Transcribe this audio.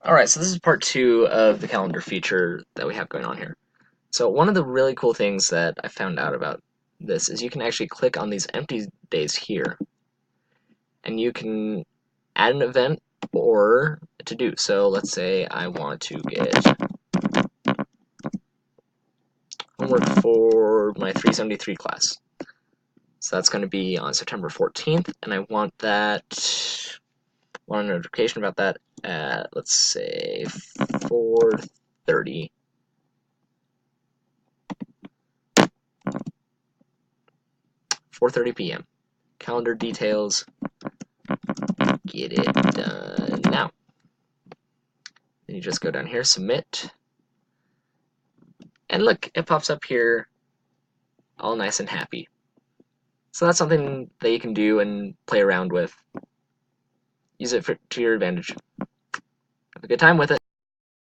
Alright, so this is part 2 of the calendar feature that we have going on here. So one of the really cool things that I found out about this is you can actually click on these empty days here, and you can add an event or to do. So let's say I want to get homework for my 373 class. So that's going to be on September 14th, and I want a notification about that at, let's say, 4:30 p.m. Calendar details, get it done now. Then you just go down here, submit, and look, it pops up here all nice and happy. So that's something that you can do and play around with. Use it to your advantage. Have a good time with it.